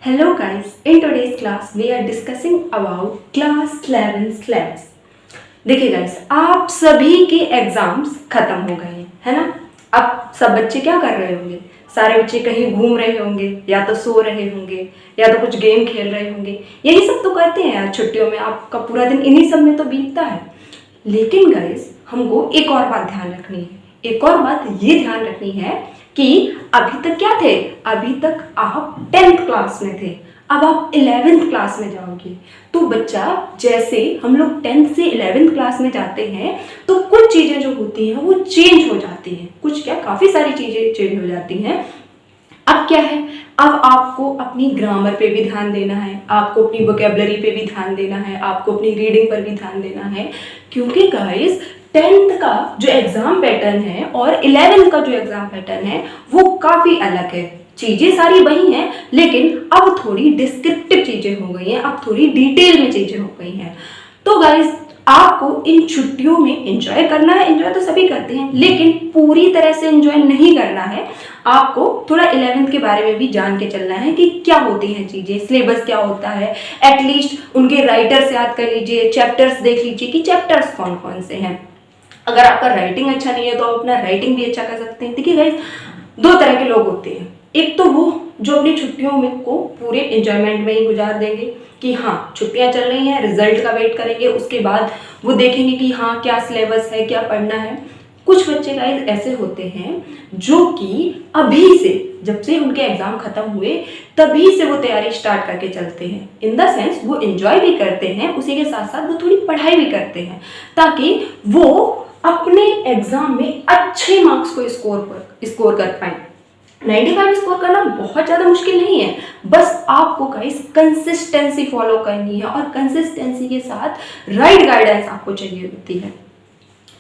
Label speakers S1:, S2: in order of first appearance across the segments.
S1: Hello guys, in today's class we are discussing about class 11 syllabus. देखिए guys, आप सभी के एग्जाम्स खत्म हो गए हैं, है ना। अब सब बच्चे क्या कर रहे होंगे? सारे बच्चे कहीं घूम रहे होंगे, या तो सो रहे होंगे, या तो कुछ गेम खेल रहे होंगे। यही सब तो करते हैं यार छुट्टियों में, आपका पूरा दिन इन्हीं सब में तो बीतता है। लेकिन गाइस, हमको एक और बात ध्यान रखनी है। एक और बात ये ध्यान रखनी है कि अभी तक क्या थे? अभी तक आप 10th क्लास में थे, अब आप 11th क्लास में जाओगे। तो बच्चा, जैसे हम लोग 10th से 11th क्लास में जाते हैं तो कुछ चीज़ें जो होती हैं वो चेंज हो जाती हैं। कुछ क्या, काफ़ी सारी चीज़ें चेंज हो जाती हैं। अब क्या है, अब आपको अपनी ग्रामर पे भी ध्यान देना है, आपको अपनी वोकेबलरी पे भी ध्यान देना है, आपको अपनी रीडिंग पर भी ध्यान देना है। क्योंकि गाइस, 10th का जो एग्जाम पैटर्न है और 11th का जो एग्जाम पैटर्न है वो काफ़ी अलग है। चीज़ें सारी वही हैं, लेकिन अब थोड़ी डिस्क्रिप्टिव चीज़ें हो गई हैं, अब थोड़ी डिटेल में चीज़ें हो गई हैं। तो गाइस, आपको इन छुट्टियों में एंजॉय करना है। एंजॉय तो सभी करते हैं, लेकिन पूरी तरह से एंजॉय नहीं करना है। आपको थोड़ा 11th के बारे में भी जान के चलना है कि क्या होती हैं चीज़ें, सिलेबस क्या होता है। एटलीस्ट उनके राइटर्स याद कर लीजिए, चैप्टर्स देख लीजिए कि चैप्टर्स कौन कौन से हैं। अगर आपका राइटिंग अच्छा नहीं है तो आप अपना राइटिंग भी अच्छा कर सकते हैं। देखिए गाइस, दो तरह के लोग होते हैं। एक तो वो जो अपनी छुट्टियों में को पूरे एंजॉयमेंट में ही गुजार देंगे कि हाँ छुट्टियां चल रही हैं, रिजल्ट का वेट करेंगे, उसके बाद वो देखेंगे कि हाँ क्या सिलेबस है, क्या पढ़ना है। कुछ बच्चे गाइस ऐसे होते हैं जो कि अभी से, जब से उनके एग्जाम खत्म हुए तभी से वो तैयारी स्टार्ट करके चलते हैं। इन द सेंस वो एंजॉय भी करते हैं, उसी के साथ साथ वो थोड़ी पढ़ाई भी करते हैं, ताकि वो अपने एग्जाम में अच्छे मार्क्स को स्कोर कर पाए। 95 स्कोर करना बहुत ज़्यादा मुश्किल नहीं है, बस आपको गाइस कंसिस्टेंसी फॉलो करनी है, और कंसिस्टेंसी के साथ राइट गाइडेंस आपको चाहिए होती है।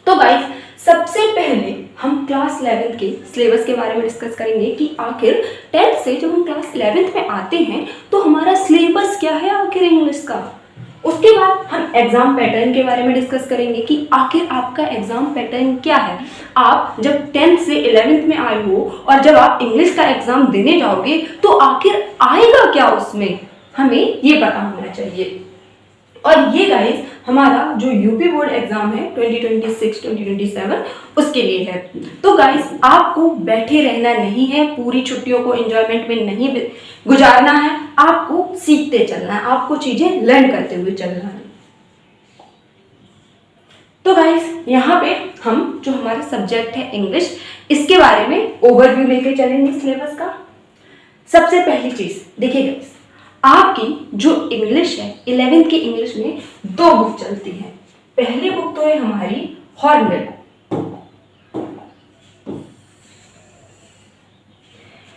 S1: तो गाइस, सबसे पहले हम क्लास 11 के सिलेबस के बारे में डिस्कस करेंगे कि आखिर 10th से जब हम क्लास 11th में आते हैं तो हमारा सिलेबस क्या है आखिर इंग्लिश का। उसके बाद हम एग्जाम पैटर्न के बारे में डिस्कस करेंगे कि आखिर आपका एग्जाम पैटर्न क्या है। आप जब 10th से 11th में आए हो और जब आप इंग्लिश का एग्जाम देने जाओगे तो आखिर आएगा क्या उसमें, हमें ये पता होना चाहिए। और ये गाइस हमारा जो यूपी बोर्ड एग्जाम है 2026-2027 उसके लिए है। तो गाइस, आपको बैठे रहना नहीं है, पूरी छुट्टियों को एंजॉयमेंट में नहीं गुजारना है, आपको सीखते चलना है, आपको चीजें लर्न करते हुए चलना है। तो गाइस, यहाँ पे हम जो हमारा सब्जेक्ट है इंग्लिश, इसके बारे में ओवरव्यू लेके चलेंगे सिलेबस का। सबसे पहली चीज देखिए गाइस, आपकी जो इंग्लिश है 11th की इंग्लिश में दो बुक चलती हैं। पहली बुक तो है हमारी हॉर्नबिल।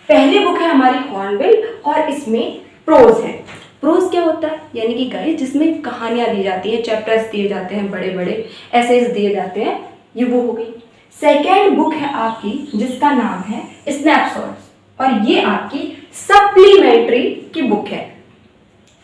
S1: पहली बुक है हमारी हॉर्नबिल और इसमें प्रोज है। प्रोज क्या होता है? यानी कि गाइस जिसमें कहानियां दी जाती हैं, चैप्टर्स दिए जाते हैं, बड़े बड़े एसेज दिए जाते हैं, ये वो हो गई। सेकेंड बुक है आपकी जिसका नाम है स्नैपशॉट्स, और ये आपकी सप्लीमेंट्री की बुक है।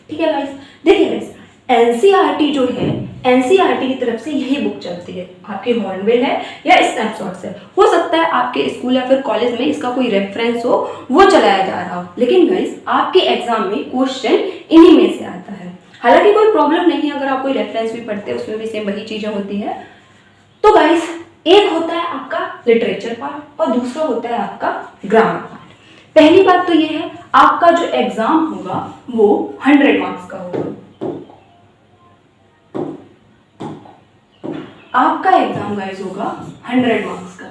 S1: ठीक है गाइस, देखिए गाइस, एनसीईआरटी जो है, एनसीईआरटी की तरफ से यही बुक चलती है। आपकी हॉर्नबिल है या स्नैपशॉट्स है। हो सकता है आपके स्कूल या फिर कॉलेज में इसका कोई रेफरेंस हो, वो चलाया जा रहा हो, लेकिन गाइस आपके एग्जाम में क्वेश्चन इन्हीं में से आता है। हालांकि कोई प्रॉब्लम नहीं है अगर आप कोई रेफरेंस भी पढ़ते हैं, उसमें भी सेम वही चीजें होती है। तो गाइस, एक होता है आपका लिटरेचर पार्ट और दूसरा होता है आपका ग्रामर पार्ट। पहली बात तो ये है, आपका जो एग्जाम होगा वो 100 मार्क्स का होगा। आपका एग्जाम गाइस होगा 100 मार्क्स का।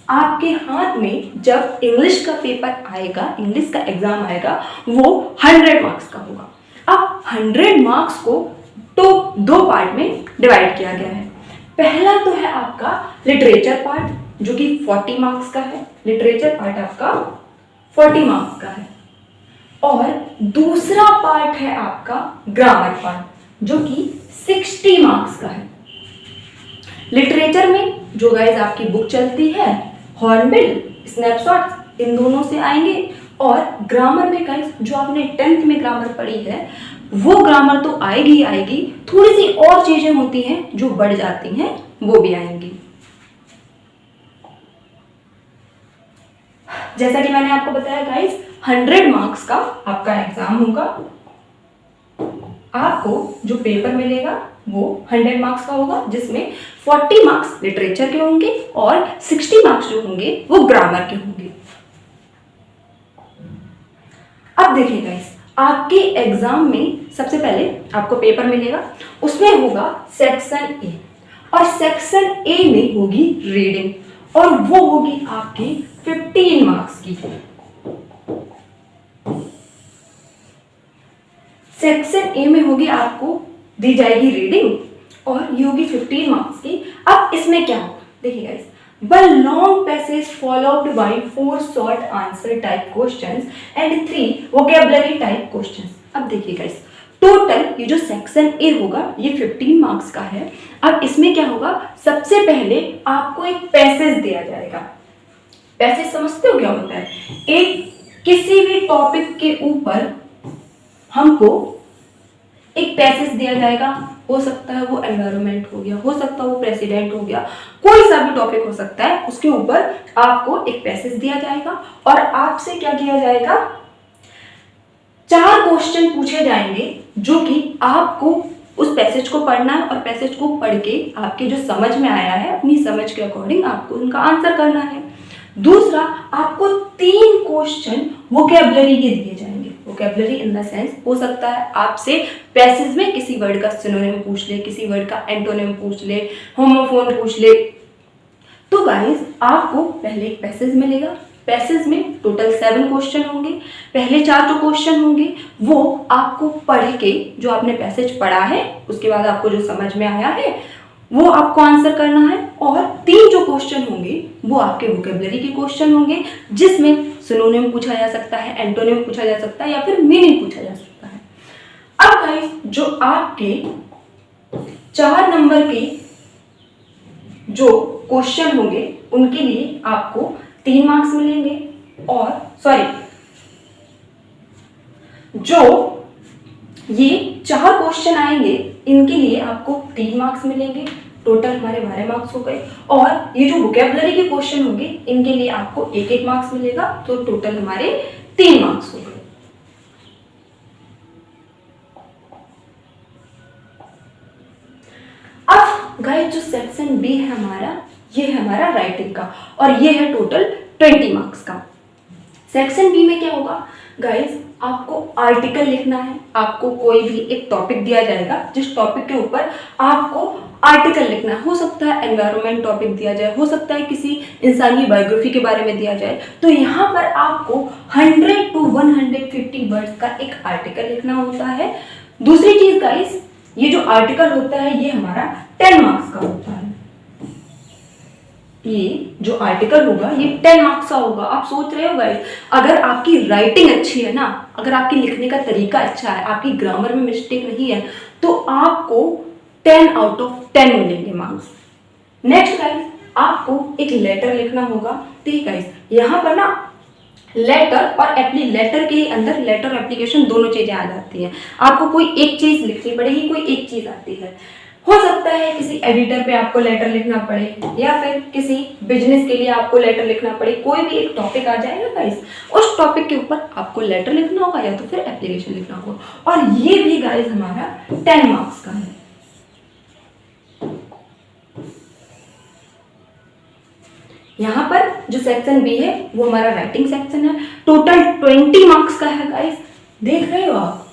S1: आपके हाथ में जब इंग्लिश का पेपर आएगा, इंग्लिश का एग्जाम आएगा, वो 100 मार्क्स का होगा। अब 100 मार्क्स को तो दो पार्ट में डिवाइड किया गया है। पहला तो है आपका लिटरेचर पार्ट जो कि 40 मार्क्स का है। लिटरेचर पार्ट आपका 40 मार्क्स का है, और दूसरा पार्ट है आपका ग्रामर पार्ट जो कि 60 मार्क्स का है। लिटरेचर में जो गाइस आपकी बुक चलती है हॉर्नबिल, स्नैपशॉट्स, इन दोनों से आएंगे, और ग्रामर में गाइस जो आपने 10th में ग्रामर पढ़ी है वो ग्रामर तो आएगी ही आएगी, थोड़ी सी और चीजें होती हैं जो बढ़ जाती हैं, वो भी आएंगी। जैसा कि मैंने आपको बताया गाइस, 100 मार्क्स का आपका एग्जाम होगा। आपको जो पेपर मिलेगा वो 100 मार्क्स का होगा, जिसमें 40 मार्क्स लिटरेचर के होंगे और 60 मार्क्स जो होंगे वो ग्रामर के होंगे। अब देखिए गाइस, आपके एग्जाम में सबसे पहले आपको पेपर मिलेगा, उसमें होगा सेक्शन ए, और सेक्शन ए में होगी रीडिंग, और वो होगी आपकी 15 मार्क्स की। सेक्शन ए में होगी, आपको दी जाएगी रीडिंग, और ये होगी 15 मार्क्स की। अब इसमें क्या होगा, देखिए guys, one long passage followed by 4 short answer type questions and 3 vocabulary type questions. अब देखिए गाइस, टोटल ये जो सेक्शन ए होगा ये 15 मार्क्स का है। अब इसमें क्या होगा, सबसे पहले आपको एक पैसेज दिया जाएगा। पैसेज समझते हो क्या होता है? एक किसी भी टॉपिक के ऊपर हमको एक पैसेज दिया जाएगा, हो सकता है वो एनवायरनमेंट हो गया, हो सकता है वो प्रेसिडेंट हो गया, कोई सा भी टॉपिक हो सकता है, उसके ऊपर आपको एक पैसेज दिया जाएगा और आपसे क्या किया जाएगा, 4 क्वेश्चन पूछे जाएंगे जो कि आपको उस पैसेज को पढ़ना है, और पैसेज को पढ़ के आपके जो समझ में आया है अपनी समझ के अकॉर्डिंग आपको उनका आंसर करना है। दूसरा, आपको 3 क्वेश्चन वोकैबुलरी के दिए जाएंगे। वोकैबुलरी इन द सेंस, हो सकता है आपसे पैसेज में किसी वर्ड का सिनोनिम पूछ ले, किसी वर्ड का एंटोनिम पूछ ले, होमोफोन पूछ ले। तो गाइस, आपको पहले एक पैसेज मिलेगा, पैसेज में टोटल 7 क्वेश्चन होंगे। पहले 4 जो क्वेश्चन होंगे वो आपको पढ़ के, जो आपने पैसेज पढ़ा है उसके बाद आपको जो समझ में आया है वो आपको आंसर करना है, और 3 जो क्वेश्चन होंगे वो आपके वोकैबुलरी के क्वेश्चन होंगे, जिसमें सिनोनिम पूछा जा सकता है, एंटोनिम पूछा जा सकता है, या फिर मीनिंग पूछा जा सकता है। अब गाइस, जो आपके 4 नंबर के जो क्वेश्चन होंगे उनके लिए आपको 3 मार्क्स मिलेंगे, और जो ये 4 क्वेश्चन आएंगे इनके लिए आपको 3 मार्क्स मिलेंगे। टोटल हमारे 12 मार्क्स हो गए, और ये जो वोकैबुलरी के क्वेश्चन होंगे इनके लिए आपको 1-1 मार्क्स मिलेगा, तो टोटल हमारे 3 मार्क्स हो गए। अब गाइस, जो सेक्शन बी है हमारा, ये है हमारा राइटिंग का, और ये है टोटल 20 मार्क्स का। सेक्शन बी में क्या होगा गाइस, आपको आर्टिकल लिखना है। आपको कोई भी एक टॉपिक दिया जाएगा, जिस टॉपिक के ऊपर आपको आर्टिकल लिखना है। हो सकता है एनवायरनमेंट टॉपिक दिया जाए, हो सकता है किसी इंसानी बायोग्राफी के बारे में दिया जाए, तो यहाँ पर आपको 100 to 150 वर्ड्स का एक आर्टिकल लिखना होता है। दूसरी चीज गाइस, ये जो आर्टिकल होता है ये हमारा 10 मार्क्स का होता है। ये जो आर्टिकल होगा ये 10 मार्क्स का होगा। आप सोच रहे हो गाइस, अगर आपकी राइटिंग अच्छी है ना, अगर आपकी लिखने का तरीका अच्छा है, आपकी ग्रामर में मिस्टेक नहीं है, तो आपको 10 out of 10 मिलेंगे मार्क्स। नेक्स्ट गाइस, आपको एक लेटर लिखना होगा। ठीक है गाइस, यहाँ पर ना लेटर और लेटर के अंदर लेटर और एप्लीकेशन दोनों चीजें आ जाती हैं। आपको कोई एक चीज लिखनी पड़ेगी, कोई एक चीज आती है। हो सकता है किसी एडिटर पे आपको लेटर लिखना पड़े, या फिर किसी बिजनेस के लिए आपको लेटर लिखना पड़े। कोई भी एक टॉपिक आ जाएगा गाइस, उस टॉपिक के ऊपर आपको लेटर लिखना होगा या तो फिर एप्लीकेशन लिखना होगा, और ये भी गाइस हमारा 10 मार्क्स का है। यहाँ पर जो सेक्शन बी है वो हमारा राइटिंग सेक्शन है। टोटल 20 मार्क्स का है गाइस, देख रहे हो आप,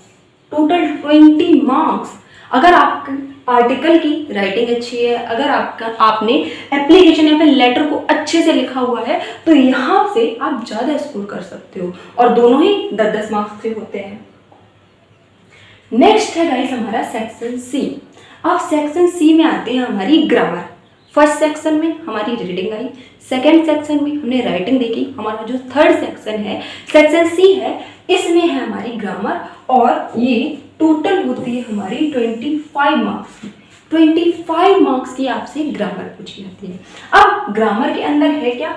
S1: टोटल 20 मार्क्स। अगर आप आर्टिकल की राइटिंग अच्छी है, अगर आपने एप्लीकेशन या फिर लेटर को अच्छे से लिखा हुआ है, तो यहाँ से आप ज़्यादा स्कोर कर सकते हो, और दोनों ही 10-10 मार्क्स के होते हैं। नेक्स्ट है गाइस हमारा सेक्शन सी। अब सेक्शन सी में आते हैं हमारी ग्रामर। फर्स्ट सेक्शन में हमारी रीडिंग आई, सेकेंड सेक्शन में हमने राइटिंग देखी। हमारा जो थर्ड सेक्शन है, सेक्शन सी है, इसमें है हमारी ग्रामर, और ये टोटल होती है हमारी 25 मार्क्स की। 25 मार्क्स की आपसे ग्रामर पूछी जाती है। अब ग्रामर के अंदर है क्या,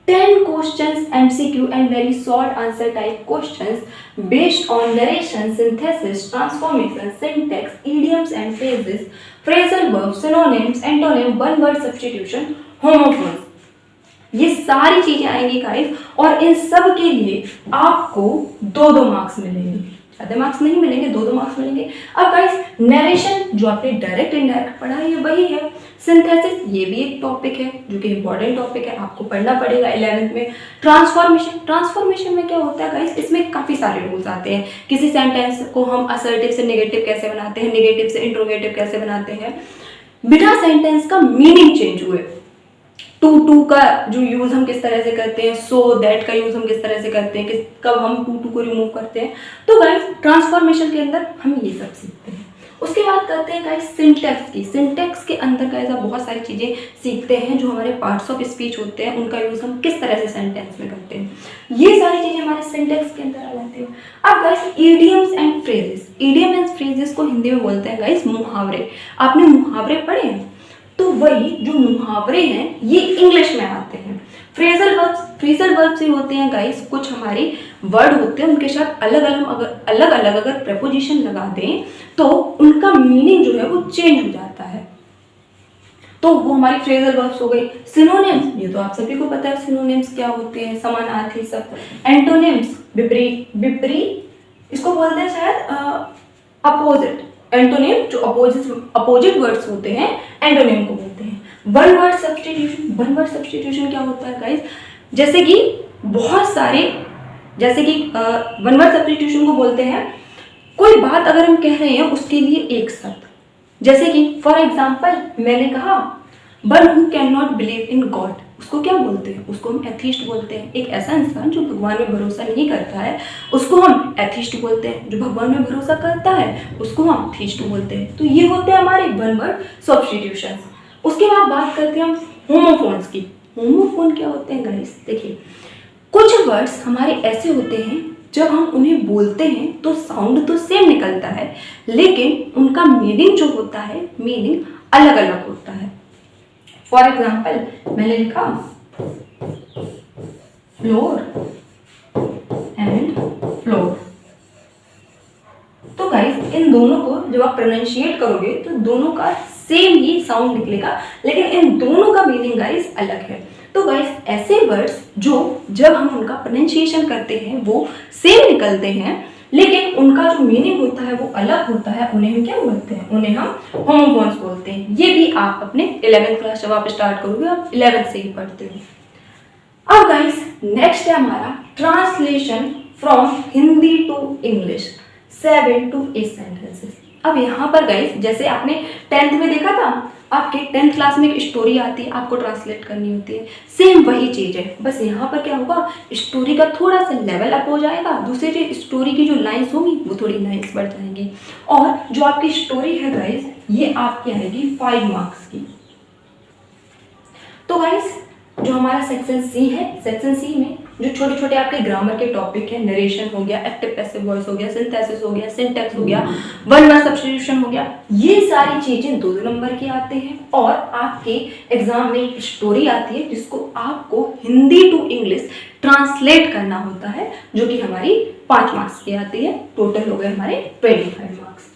S1: 10 questions MCQ and very short answer type questions based on narration, synthesis, transformation, syntax, idioms and phrases, phrasal verbs, synonyms, antonym, one word substitution, homophones। ये सारी चीजें आएंगी गाइस, और इन सब के लिए आपको 2-2 मार्क्स मिलेंगे, ज्यादा मार्क्स नहीं मिलेंगे, 2-2 मार्क्स मिलेंगे। अब गाइस नरेशन जो आपने डायरेक्ट इनडायरेक्ट पढ़ा है ये वही है। सिंथेसिस ये भी एक टॉपिक है जो कि इंपॉर्टेंट टॉपिक है, आपको पढ़ना पड़ेगा 11th में। ट्रांसफॉर्मेशन में क्या होता है गाइस, इसमें काफी सारे रूल्स आते हैं। किसी सेंटेंस को हम असर्टिव से नेगेटिव कैसे बनाते हैं, नेगेटिव से इंट्रोगेटिव कैसे बनाते हैं, बिना सेंटेंस का मीनिंग चेंज हुए। टू का जो यूज हम किस तरह से करते हैं, सो दैट का यूज हम किस तरह से करते हैं, कब हम टू को रिमूव करते हैं। तो गाइस ट्रांसफॉर्मेशन के अंदर हम ये सब सीखते हैं। उसके बाद करते हैं गाइस सिंटैक्स की। सिंटैक्स के अंदर गाइस आप बहुत सारी चीजें सीखते हैं, जो हमारे पार्ट्स ऑफ स्पीच होते हैं उनका यूज हम किस तरह से सेंटेंस में करते हैं, ये सारी चीजें हमारे सिंटैक्स के अंदर आ जाती है। अब guys idioms and phrases, idiom and phrases को हिंदी में बोलते हैं गाइस मुहावरे। आपने मुहावरे पढ़े हैं, तो वही जो मुहावरे हैं ये इंग्लिश में आते हैं। फ्रेजल वर्ब्स ही होते हैं गाइस, कुछ हमारे वर्ड होते हैं उनके साथ अलग अलग अगर प्रेपोजिशन लगा दें तो उनका मीनिंग जो है वो चेंज हो जाता है, तो वो हमारी फ्रेजल वर्ब्स हो गई। सिनोनिम्स, ये तो आप सभी को पता है सिनोनिम्स क्या होते हैं, समानार्थी शब्द। एंटोनिम्स विपरीत, इसको बोलते हैं शायद अपोजिट। एंटोनिम जो अपोजिट वर्ड्स होते हैं एंटोनिम को बोलते हैं। वन वर्ड सब्स्टिट्यूशन क्या होता है गाइस, जैसे कि बहुत सारे, जैसे कि वन वर्ड सब्स्टिट्यूशन को बोलते हैं कोई बात अगर हम कह रहे हैं उसके लिए एक शब्द, जैसे कि फॉर एग्जाम्पल मैंने कहा one who can not believe in God, उसको क्या बोलते हैं, उसको हम एथीस्ट बोलते हैं। एक ऐसा इंसान जो भगवान में भरोसा नहीं करता है उसको हम एथीस्ट बोलते हैं, जो भगवान में भरोसा करता है उसको हम थीस्ट बोलते हैं। तो ये होते हैं हमारे वन वर्ड सब्स्टिट्यूशंस। उसके बाद बात करते हैं हम होमोफोन्स की। होमोफोन क्या होते हैं गाइस, देखिए कुछ वर्ड्स हमारे ऐसे होते हैं जब हम उन्हें बोलते हैं तो साउंड तो सेम निकलता है, लेकिन उनका मीनिंग जो होता है मीनिंग अलग अलग होता है। फॉर एग्जाम्पल मैंने लिखा फ्लोर एंड फ्लोर, तो गाइस इन दोनों को जब आप प्रोनाउंशिएट करोगे तो दोनों का सेम ही साउंड निकलेगा, लेकिन इन दोनों का मीनिंग गाइस अलग है। तो गाइस ऐसे वर्ड्स जो जब हम उनका प्रोनाउंसिएशन करते हैं वो सेम निकलते हैं, लेकिन उनका जो मीनिंग होता है वो अलग होता है, उन्हें हम क्या बोलते हैं, उन्हें हम होमोफोन्स बोलते हैं। ये भी आप अपने 11th क्लास जब आप स्टार्ट करोगे आप 11th से ही पढ़ते हो। अब गाइस नेक्स्ट है हमारा translation from Hindi to English 7 to 8 sentences. अब यहाँ पर गाइस जैसे आपने 10th में देखा था, आपके 10th क्लास में एक स्टोरी आती है, आपको ट्रांसलेट करनी होती है, सेम वही चीज है, बस यहाँ पर क्या होगा स्टोरी का थोड़ा सा लेवल अप हो जाएगा, दूसरी स्टोरी की जो लाइंस होंगी वो थोड़ी लाइंस बढ़ जाएंगी, और जो आपकी स्टोरी है गाइस ये आपकी आएगी 5 मार्क्स की। तो गाइस जो हमारा सेक्शन सी है, सेक्शन सी में जो छोटे छोटे आपके ग्रामर के टॉपिक है, नरेशन हो गया, एक्टिव पैसिव वॉइस हो गया, सिंथेसिस हो गया, सिंटैक्स हो गया, वन वर्ड सब्स्टिट्यूशन हो गया, ये सारी चीजें 2 नंबर की आते हैं। और आपके एग्जाम में एक स्टोरी आती है जिसको आपको हिंदी टू इंग्लिश ट्रांसलेट करना होता है, जो कि हमारी 5 मार्क्स की आती है। टोटल हो गए हमारे 25 मार्क्स।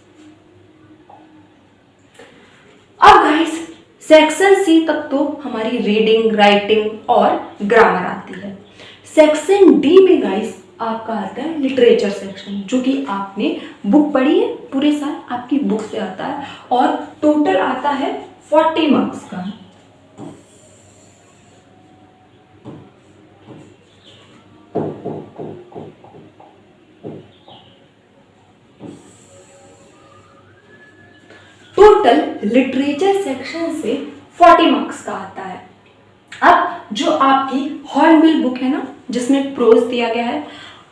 S1: अब गाइस सेक्शन सी तक तो हमारी रीडिंग, राइटिंग और ग्रामर आती है। सेक्शन डी में गाइस आपका आता है लिटरेचर सेक्शन, जो कि आपने बुक पढ़ी है, पूरे साल आपकी बुक से आता है, और टोटल आता है 40 मार्क्स का। टोटल लिटरेचर सेक्शन से 40 मार्क्स का आता है। अब जो आपकी हॉर्नबिल बुक है ना, जिसमें प्रोज दिया गया है,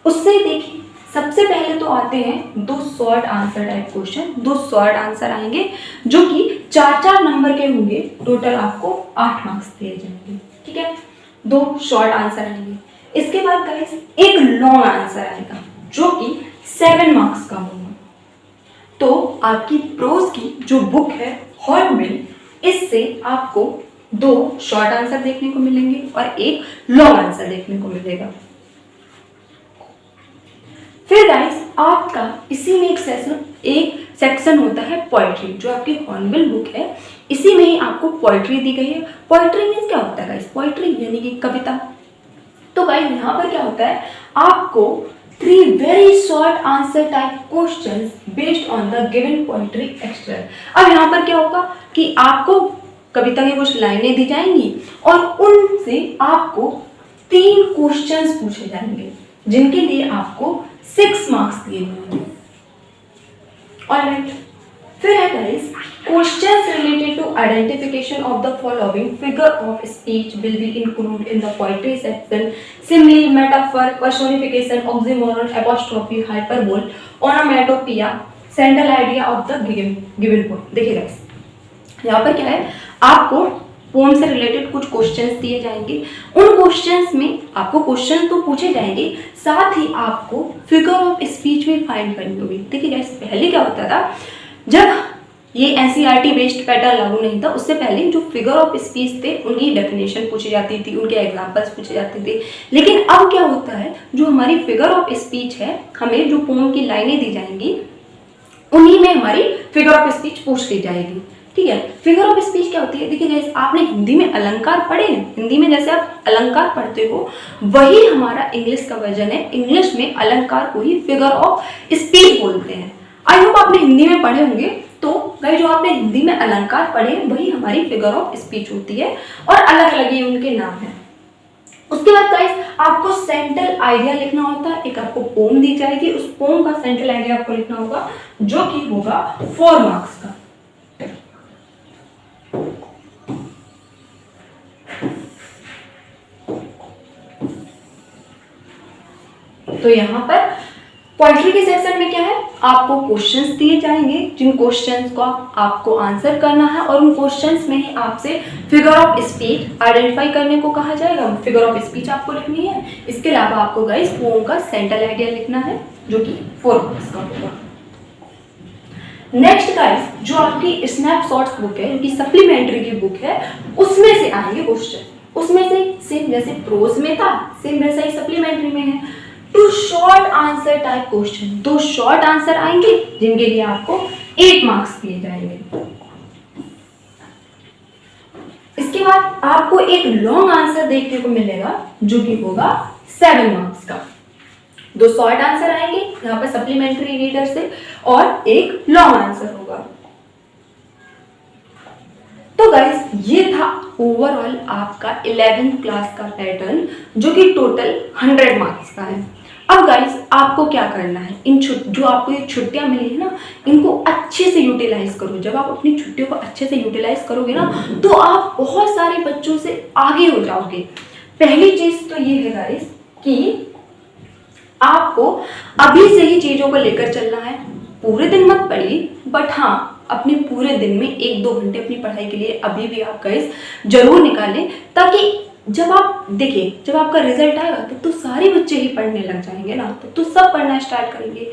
S1: उससे देखिए सबसे पहले तो आते हैं 2 short answer type question. 2 short answer आएंगे जो कि 4-4 नंबर के होंगे, टोटल आपको 8 मार्क्स दिए जाएंगे, ठीक है। 2 शॉर्ट आंसर आएंगे। इसके बाद गाइस एक लॉन्ग आंसर आएगा जो कि 7 मार्क्स का होगा। तो आपकी प्रोज की जो बुक है हॉर्नबिल, इससे आपको 2 शॉर्ट आंसर देखने को मिलेंगे और एक लॉन्ग आंसर देखने को मिलेगा। फिर गाइस आपका इसी में एक सेक्शन होता है पोएट्री, जो आपकी हॉर्नबिल बुक है इसी में ही आपको पोइट्री दी गई है। पोइट्री मीन्स क्या होता है गाइस? पोइट्री यानी कि कविता। तो गाइस यहाँ पर क्या होता है, आपको 3 very short answer type questions based on the given poetry extract. अब यहाँ पर क्या होगा कि आपको कविता की कुछ लाइनें दी जाएंगी और उनसे आपको 3 क्वेश्चंस पूछे जाएंगे जिनके लिए आपको 6 मार्क्स दिए जाएंगे। ऑलराइट, फिर है guys questions related to identification of the following figure of speech will be included in the poetry section. Simile, metaphor, personification, oxymoron, apostrophe, hyperbole, onomatopoeia, central idea of the given point. देखिए guys यहाँ पर क्या है, आपको pome से related कुछ questions दिए जाएंगे। उन क्वेश्चंस में आपको क्वेश्चन तो पूछे जाएंगे, साथ ही आपको फिगर ऑफ स्पीच भी फाइंड करनी होगी। देखिए गाइस पहले क्या होता था, जब ये एनसीईआरटी बेस्ड पैटर्न लागू नहीं था, उससे पहले जो फिगर ऑफ स्पीच थे उनकी डेफिनेशन पूछी जाती थी, उनके एग्जांपल्स पूछे जाते थे। लेकिन अब क्या होता है, जो हमारी फिगर ऑफ स्पीच है, हमें जो पोम की लाइनें दी जाएंगी उन्हीं में हमारी फिगर ऑफ स्पीच पूछ ली जाएगी। ठीक है, फिगर ऑफ स्पीच क्या होती है? देखिए गाइस आपने हिंदी में अलंकार पढ़े हैं, हिंदी में जैसे आप अलंकार पढ़ते हो वही हमारा इंग्लिश का वर्जन है। इंग्लिश में अलंकार को ही फिगर ऑफ स्पीच बोलते हैं। आई होप आपने हिंदी में पढ़े होंगे। तो गाइस जो आपने हिंदी में अलंकार पढ़े हैं वही हमारी फिगर ऑफ स्पीच होती है और अलग अलग ही उनके नाम है। उसके बाद गाइस आपको सेंट्रल आइडिया लिखना होता है। एक आपको पोम दी जाएगी, उस पोम का सेंट्रल आइडिया आपको लिखना होगा जो कि होगा 4 मार्क्स का। तो यहाँ पर पोएट्री के सेक्शन में क्या है, आपको क्वेश्चंस दिए जाएंगे जिन क्वेश्चंस को आपको आंसर करना है और उन क्वेश्चंस में ही आपसे फिगर ऑफ स्पीच आइडेंटिफाई करने को कहा जाएगा। फिगर ऑफ स्पीच आपको लिखनी है। इसके अलावा आपको गाइस पोम का सेंट्रल आइडिया लिखना है जो कि 4 मार्क्स का होगा। नेक्स्ट गाइस जो आपकी स्नैपशॉट्स बुक है, इनकी सप्लीमेंट्री की बुक है, उसमें से आएंगे क्वेश्चन। उसमें से सेम जैसे प्रोज में था सेम वैसा ही सप्लीमेंट्री में है। 2 short answer type question, 2 short answer आएंगे जिनके लिए आपको 8 मार्क्स दिए जाएंगे। इसके बाद आपको एक लॉन्ग आंसर देखने को मिलेगा जो कि होगा 7 मार्क्स का। 2 शॉर्ट आंसर आएंगे यहाँ पर सप्लीमेंट्री रीडर से और एक लॉन्ग आंसर होगा। तो गाइस ये था ओवरऑल आपका 11th क्लास का पैटर्न जो कि टोटल 100 मार्क्स का है। अब गाइस आपको क्या करना है, इन जो आपको ये छुट्टियां मिली है ना, इनको अच्छे से यूटिलाइज करो। जब आप अपनी छुट्टियों को अच्छे से यूटिलाइज करोगे ना तो आप बहुत सारे बच्चों से आगे हो जाओगे। पहली चीज तो ये है गाइस कि आपको अभी से ही चीजों को लेकर चलना है। पूरे दिन मत पढ़िए, बट हाँ अपने पूरे दिन में 1-2 घंटे अपनी पढ़ाई के लिए अभी भी आप गाइस जरूर निकालें, ताकि जब आप देखिए जब आपका रिजल्ट आएगा तो सारे बच्चे ही पढ़ने लग जाएंगे ना, तो सब पढ़ना स्टार्ट करेंगे।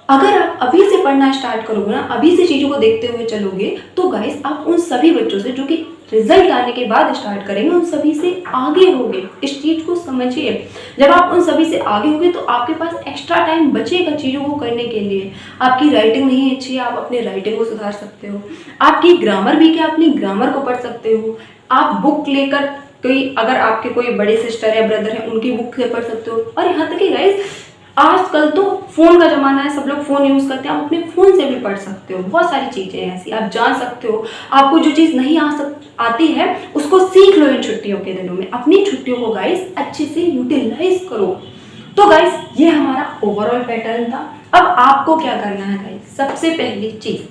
S1: अगर आप अभी से पढ़ना स्टार्ट करोगे ना, अभी से चीज़ों को देखते हुए चलोगे, तो गाइस आप उन सभी बच्चों से जो कि रिजल्ट आने के बाद स्टार्ट करेंगे उन सभी से आगे होगे। इस चीज़ को समझिए, जब आप उन सभी से आगे होगे तो आपके पास एक्स्ट्रा टाइम बचेगा चीज़ों को करने के लिए। आपकी राइटिंग नहीं अच्छी है, आप अपने राइटिंग को सुधार सकते हो। आपकी ग्रामर वीक है, अपनी ग्रामर को पढ़ सकते हो। आप बुक लेकर कोई, अगर आपके कोई बड़े सिस्टर है ब्रदर है, उनकी बुक से पढ़ सकते हो। और यहाँ तक कि गाइस आजकल तो फोन का जमाना है, सब लोग फोन यूज करते हैं, आप अपने फोन से भी पढ़ सकते हो। बहुत सारी चीजें ऐसी आप जान सकते हो। आपको जो चीज नहीं आती है उसको सीख लो इन छुट्टियों के दिनों में। अपनी छुट्टियों को गाइस अच्छे से यूटिलाइज करो। तो गाइस ये हमारा ओवरऑल पैटर्न था। अब आपको क्या करना है गाइस, सबसे पहली चीज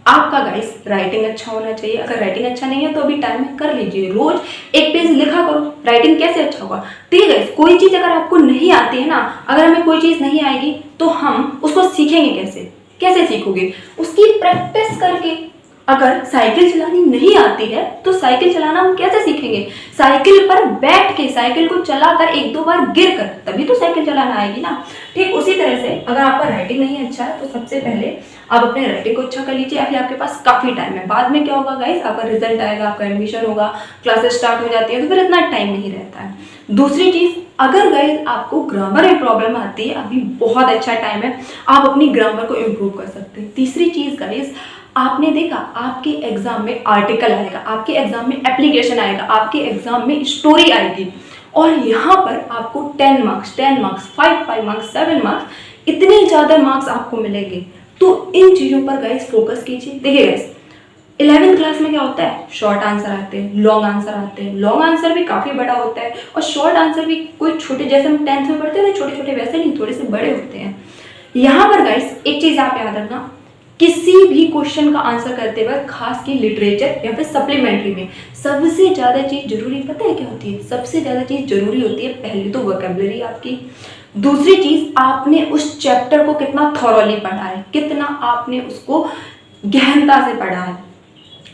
S1: आपका गाइस राइटिंग अच्छा होना चाहिए। अगर राइटिंग अच्छा नहीं है तो अभी टाइम में कर लीजिए, रोज 1 पेज लिखा करो। राइटिंग कैसे अच्छा होगा, ठीक है। कोई चीज अगर आपको नहीं आती है ना, अगर हमें कोई चीज नहीं आएगी तो हम उसको सीखेंगे कैसे सीखोगे, उसकी प्रैक्टिस करके। अगर साइकिल चलानी नहीं आती है तो साइकिल चलाना हम कैसे सीखेंगे, साइकिल पर बैठ के, साइकिल को चलाकर 1-2 बार गिर कर, तभी तो साइकिल चलाना आएगी ना। ठीक उसी तरह से अगर आपका राइटिंग नहीं अच्छा है तो सबसे पहले आप अपने राइटिंग को अच्छा कर लीजिए। अभी आपके पास काफी टाइम है, बाद में क्या होगा गाइस, आपका रिजल्ट आएगा, आपका एडमिशन होगा, क्लासेस स्टार्ट हो जाती है, तो फिर इतना टाइम नहीं रहता है। दूसरी चीज, अगर गाइस आपको ग्रामर में प्रॉब्लम आती है, अभी बहुत अच्छा टाइम है, आप अपनी ग्रामर को इम्प्रूव कर सकते हैं। तीसरी चीज गाइस, आपने देखा आपके एग्जाम में आर्टिकल आएगा, आपके एग्जाम में एप्लीकेशन आएगा, आपके एग्जाम में स्टोरी आएगी, और यहाँ पर आपको 10 मार्क्स 5 मार्क्स 7 मार्क्स इतने ज़्यादा मार्क्स आपको मिलेंगे। तो इन चीज़ों पर गाइस फोकस कीजिए। देखिए गाइस 11th क्लास में क्या होता है, शॉर्ट आंसर आते हैं, लॉन्ग आंसर आते हैं, लॉन्ग आंसर भी काफ़ी बड़ा होता है और शॉर्ट आंसर भी कोई छोटे, जैसे हम 10th में पढ़ते थे छोटे छोटे, वैसे नहीं, थोड़े से बड़े होते हैं। यहाँ पर गाइस एक चीज़ आप याद रखना, किसी भी क्वेश्चन का आंसर करते वक्त खास की लिटरेचर या फिर सप्लीमेंट्री में सबसे ज़्यादा चीज़ जरूरी पता है क्या होती है, सबसे ज़्यादा चीज़ जरूरी होती है पहली तो वोकैबुलरी आपकी, दूसरी चीज़ आपने उस चैप्टर को कितना थॉरोली पढ़ा है, कितना आपने उसको गहनता से पढ़ा है।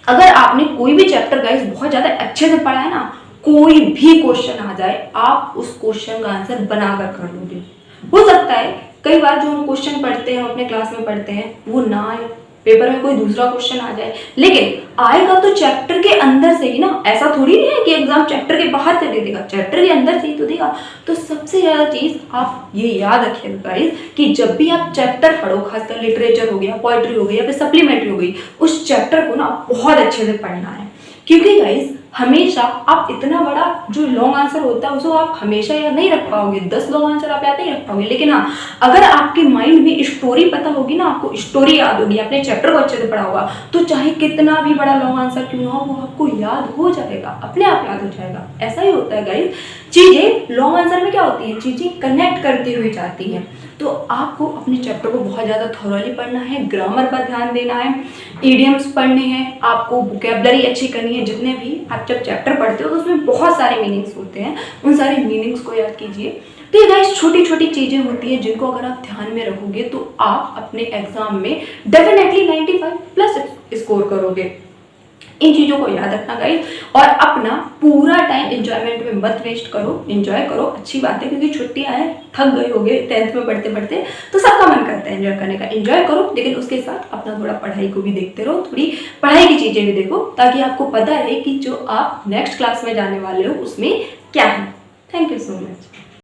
S1: अगर आपने कोई भी चैप्टर गाइस बहुत ज़्यादा अच्छे से पढ़ा है ना, कोई भी क्वेश्चन आ जाए आप उस क्वेश्चन का आंसर बनाकर कर लोगे। हो सकता है कई बार जो हम क्वेश्चन पढ़ते हैं, अपने क्लास में पढ़ते हैं, वो ना आए, पेपर में कोई दूसरा क्वेश्चन आ जाए, लेकिन आएगा तो चैप्टर के अंदर से ही ना। ऐसा थोड़ी नहीं है कि एग्जाम चैप्टर के बाहर से दे देगा, चैप्टर के अंदर से ही तो देगा। तो सबसे ज़्यादा चीज़ आप ये याद रखिएगा गाइस कि जब भी आप चैप्टर पढ़ो, खासकर लिटरेचर हो गया, पोइट्री हो गई या फिर सप्लीमेंट्री हो गई, उस चैप्टर को ना बहुत अच्छे से पढ़ना है। क्योंकि गाइस हमेशा आप इतना बड़ा जो लॉन्ग आंसर होता है उसको आप हमेशा याद नहीं रख पाओगे, 10 लॉन्ग आंसर आप याद नहीं रख पाओगे, लेकिन हाँ अगर आपके माइंड में स्टोरी पता होगी ना, आपको स्टोरी याद होगी, आपने चैप्टर को अच्छे से पढ़ा होगा, तो चाहे कितना भी बड़ा लॉन्ग आंसर क्यों ना हो वो आपको याद हो जाएगा, अपने आप याद हो जाएगा। ऐसा ही होता है गाइस, चीजें लॉन्ग आंसर में क्या होती है, चीजें कनेक्ट करती हुई जाती हैं। तो आपको अपने चैप्टर को बहुत ज़्यादा थॉरोली पढ़ना है, ग्रामर पर ध्यान देना है, इडियम्स पढ़ने हैं, आपको वोकैबुलरी अच्छी करनी है। जितने भी आप जब चैप्टर पढ़ते हो तो उसमें बहुत सारे मीनिंग्स होते हैं, उन सारे मीनिंग्स को याद कीजिए। तो ये गाइस छोटी छोटी चीज़ें होती हैं जिनको अगर आप ध्यान में रखोगे तो आप अपने एग्जाम में डेफिनेटली 95+ स्कोर करोगे। इन चीज़ों को याद रखना गाइस, और अपना पूरा टाइम एंजॉयमेंट में मत वेस्ट करो, एंजॉय करो। अच्छी बात है क्योंकि छुट्टियां हैं, थक गए होगे 10th में पढ़ते पढ़ते, तो सबका मन करता है एंजॉय करने का, एंजॉय करो, लेकिन उसके साथ अपना थोड़ा पढ़ाई को भी देखते रहो, थोड़ी पढ़ाई की चीज़ें भी देखो, ताकि आपको पता रहे कि जो आप नेक्स्ट क्लास में जाने वाले हो उसमें क्या है। Thank you so much.